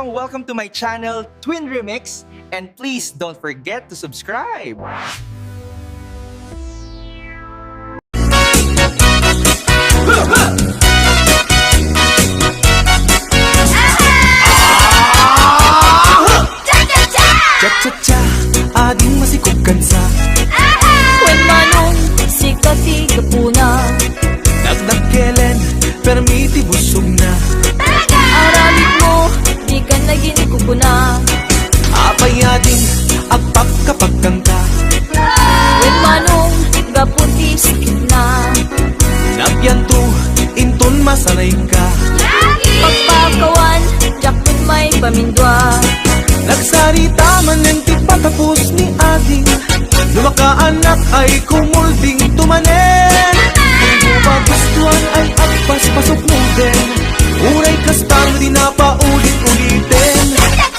Welcome to my channel, Twin Remix, and please don't forget to subscribe. Cha-cha-cha, ading masikugan sa When manong sikati kapuna Dagdag kelen, permiti busog na Aramid mo, di ka naging kupuna Apay ading, agpak kapag kanta When manong gaputi sikit na Nabyanto, inton masanay ka Pagpakawan, jakun may pamindwa Nagsarita man ng ti patapos ni ading Lumakaanak ay kumulding tumanen Kung magustuhan ay agpas pasok mo din Uray kastang di na paulit-ulitin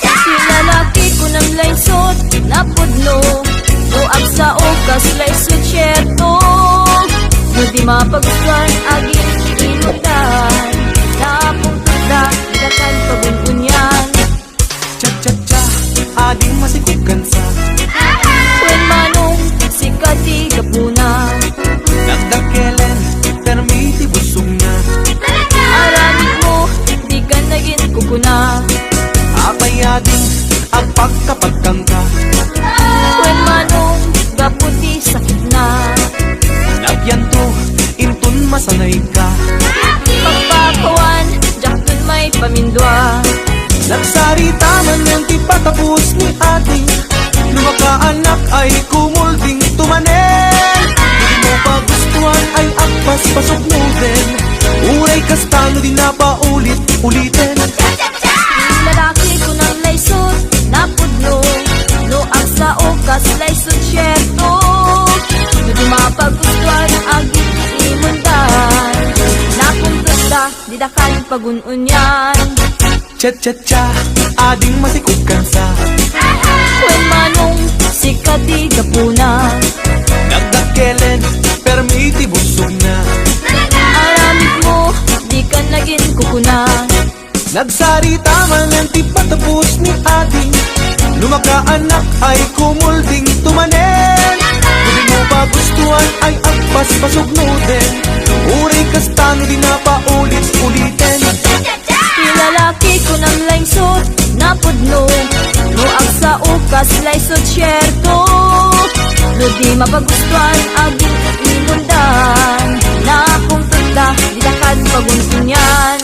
Sinalaki ko ng laysot na pudno Luag sa okas laysot syerto No di mapagustuhan aging inutan Napungkot na dakan pabununyan Cha-cha-cha, ading masikugan sa When manong sikati kapuna Dagdag kelen, permiti busog na Aramid mo, di ka naging kukuna Apay ading, agpak kapag kanta When manong gaputi sakit na Nabyanto, inton masanay ka Pagpakawan, jakun may pamindwa Nagsarita man yung ti patapos ni ating Lumakaanak ay kumulding tumanen Hindi mo pagustuhan ay agpas pasok mo din Uray kastano di na paulit-ulitin Lalaki ko ng laysot na pudno Noang sa okas laysot syerto No di mapagustuhan aging imundan Napuntot da, di da kan pagununyan Cha-cha-cha, ading masikugan sa When manong sikati kapuna Dagdag kelen, permiti busog na Aramid mo, di ka naging kukuna Nagsarita man ang ti patapos ni ating Lumakaanak ay kumulding tumanen Hindi mo pagustuhan ay agpas pasok mo din Uray kastano di na paulit-ulitin Lalaki ko ng laysot na pudno Noang sa ukas laysot syerto No di mapagustuhan aging imundan Napungtot na, di da kan paguntunyan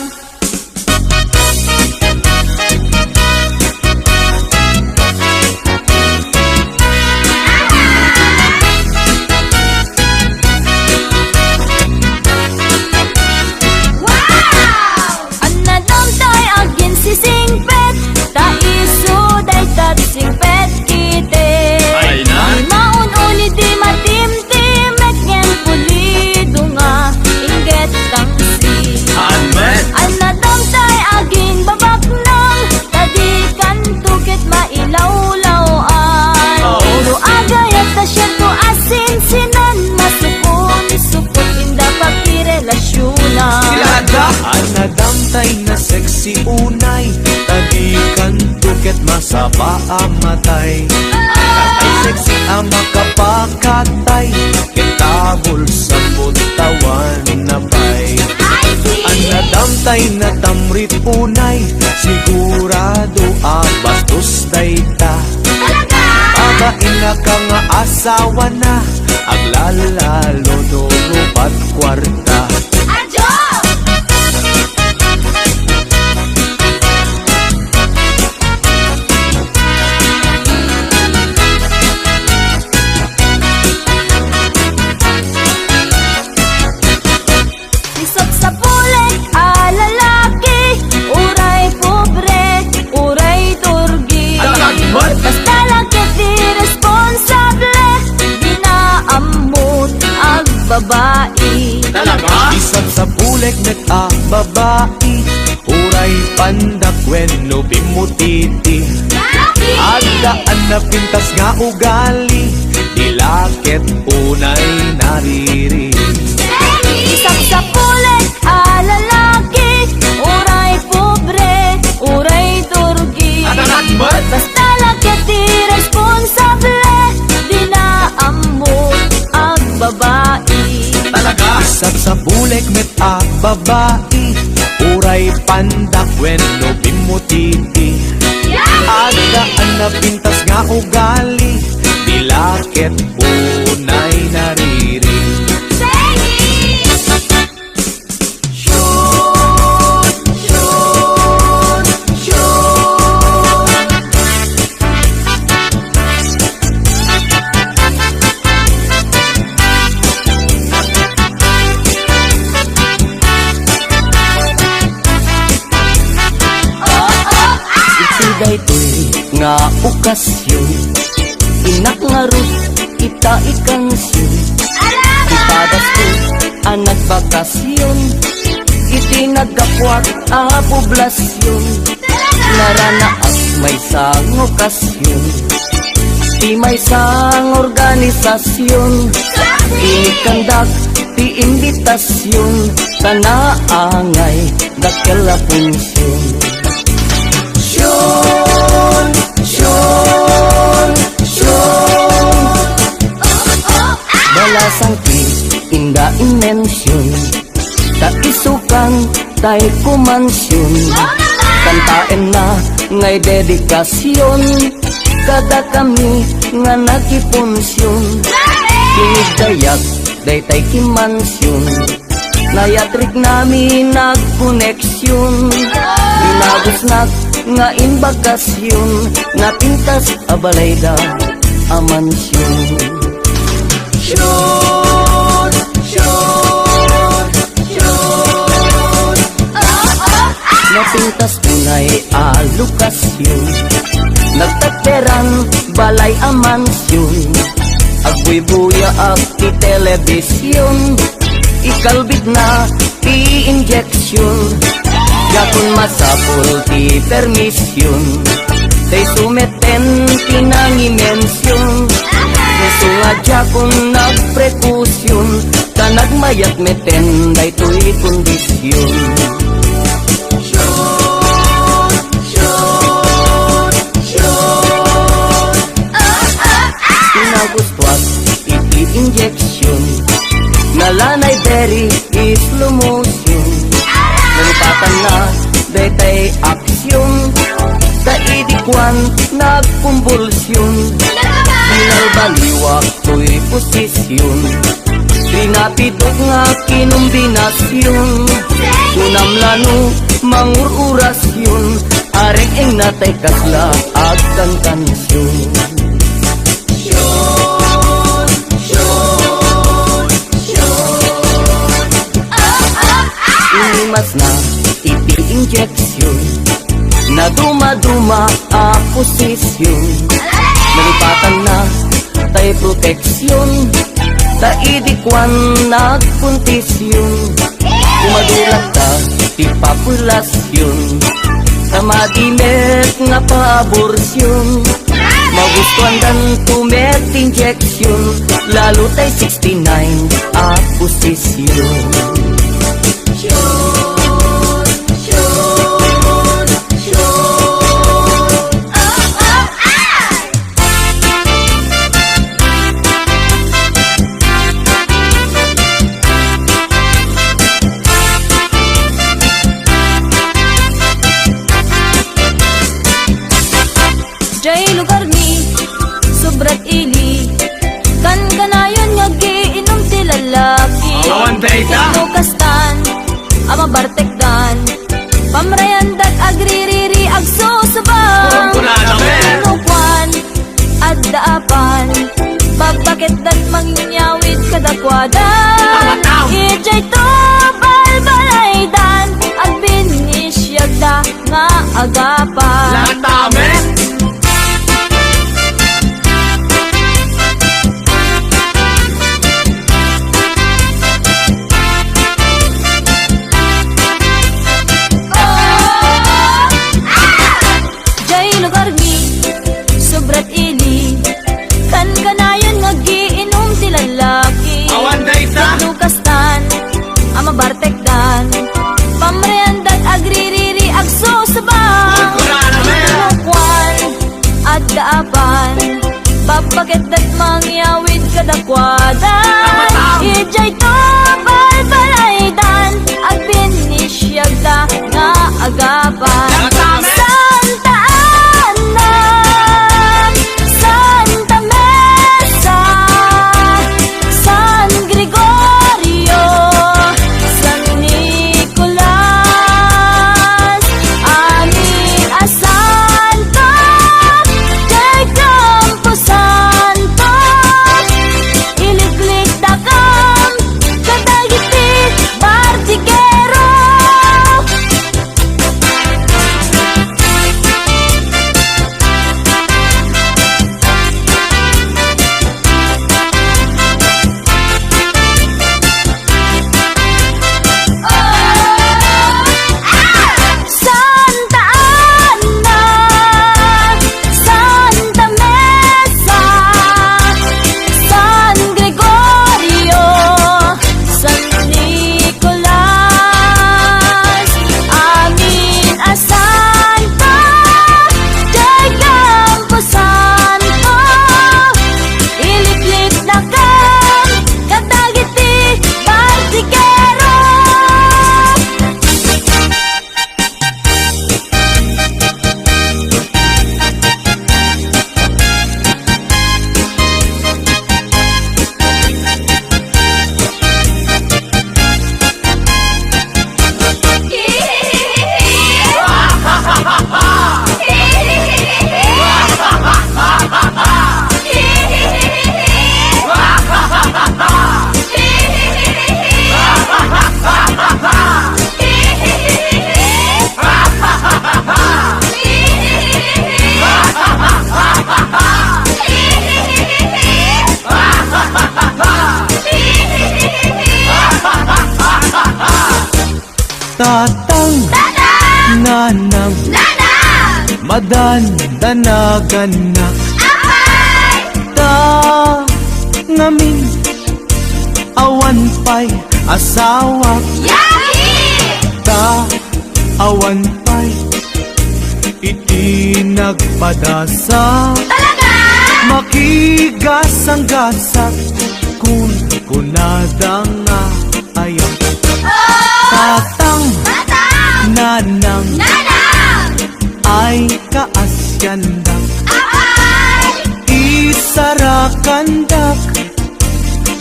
Singpet kite Ay na? Di maun ulit di matim-tim Ekyen pulido nga Inget tang si Amen Anadam tay aging babak nang Tadi kan tukit mailaw-lawan Puro agayat ta syento asin sinan Masukon, supot inda pagkirelasyonan Silada Anadamtay na sexy unay Tagikan tuket masaba amatay Ay sexy ang makapakatay Kitabol sa butawan na bay Anadamtay na tamrit unay Sigurado bastos dayta Pagain na ka nga asawa na Aglalalo do rupat kwarta Isot sa pulik, lalaki Uray pobre, uray turgi Basta lakit di responsable Di na amot ang babae Isat sa pulik nag-babae Uray pandak wenno bimutiti Agdaan na pintas nga ugali Dilakit unay nariri Isang sa pulik, lalaki Uray pobre, uray turgi Sak sa bulik met a babae, uray pandak when no bimutiti. Agdaan na pintas nga ugali, dilakit unay nariri. Daytoy nga okasyon, inak nga rut ita ikansyon. Ipadas ko ang nagbakasyon, iti nagkapuat a poblasyon. Naranaas may sang okasyon, ti may sang organisasyon. Inikandak ti imbitasyon, tanaangay dakela punsyon. Syon, syon, syon. Balasang ti inda inmensyon, ta isukan tay kumansyon. Kantaen na ngay dedikasyon, kada kami nga nakipunsyon. Tinigdayak day tay kimansyon, nayatrik nami nagkoneksyon. Binagos nga in bakasyon, napintas abalayda amansyon. Syon, syon, syon. Napintas tunay alokasyon, nagtateran balay amansyon. Agbuy-buya ag ti telebisyon, ikalbit na ti injeksyon. Yakun masapul ti permisyon, tay sumeten tinangimensyon. Neso nga jakun nagprekusyon, ka nagmayat meten daytoy kondisyon. Syon, syon, syon. Pinagustuat iti injeksyon, nalanay deri is lumusyon. Nalipatan na detay aksyon, kaidikwan nagkumbulsyon. Binalbaliwak to'y posisyon, pinapidok nga kinumbinasyon. Kunamlano mangururasyon, arek eng natay kasla agkang kansyon. Inimas na iti injeksyon, na dumaduma a posisyon. Nalipatan na tay proteksyon, taidikwan nagpuntisyon. Kumadulat ka ti populasyon, tamadimet nga paaborsyon. Magustuhan dan tumet injeksyon, lalo tay 69 a posisyon. Syon, syon, syon. Jay lugar mi, sobrat ili, kan kanayon nga giinom ti lalaki. Awan dayta. Nukastan, ama bartekdan, pamrayandag agririri agsusubang. Nukwan, at daapan, pagbakit dat mangyawid kadakwadan. Ijay to balbalaydan, at binisyagda nga agapan. Lantamen. Tatang, nanang, madandanagan-nak. Ta ngamin awan pa'y asawa. Ta awan pa'y iti nagpadasa. Makigasang-gasak kun kunada nga ayaw. Tatang, nanang, ay kaasyandak. Isarakandak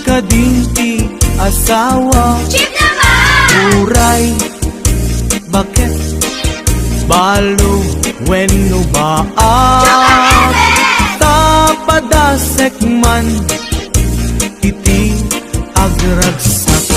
kadinti asawa. Uray, bakit balo wenno baat? Tapadasek man iti agragsak.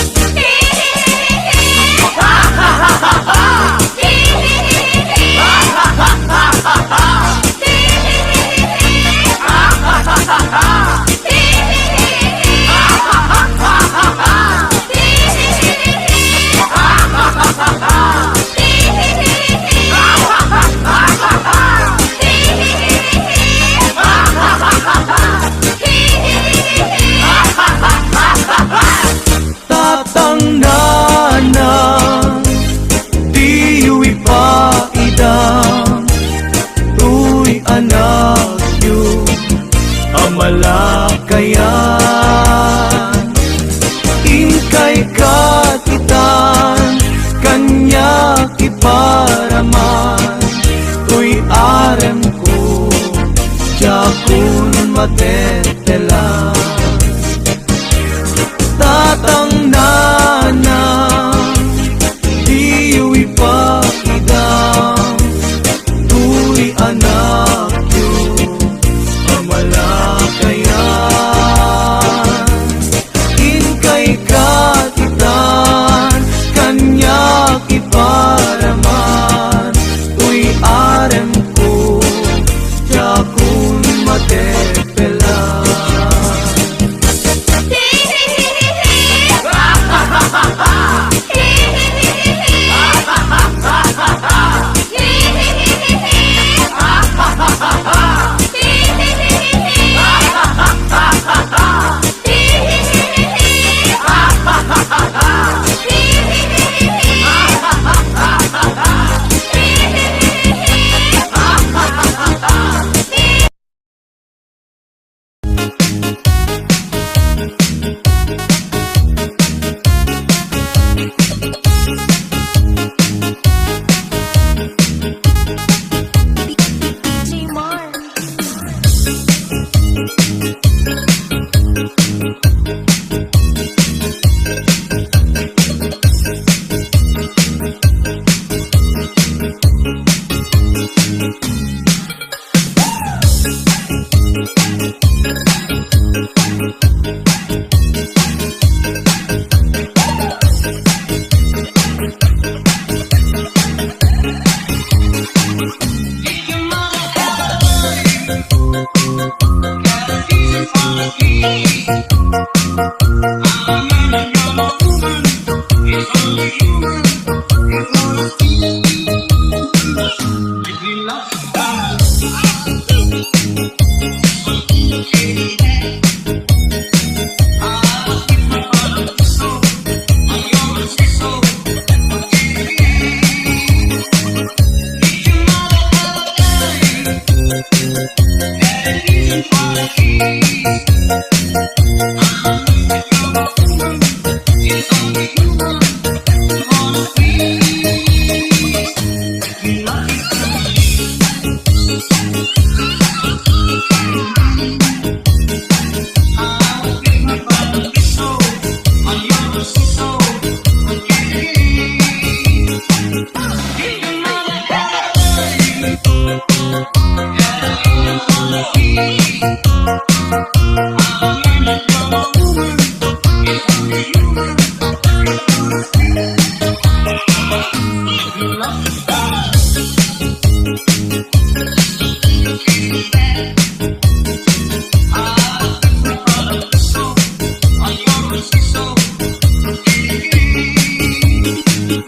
Malakayan inkay katitan kanya kiparaman. Uy arem ko jakun matetela. Tatang nanang diwi pakidang tuy anak yu amalakayan. Inkay katitan kanya kiparaman. Tuy arem ko jakun matepela.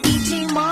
DJ Mar.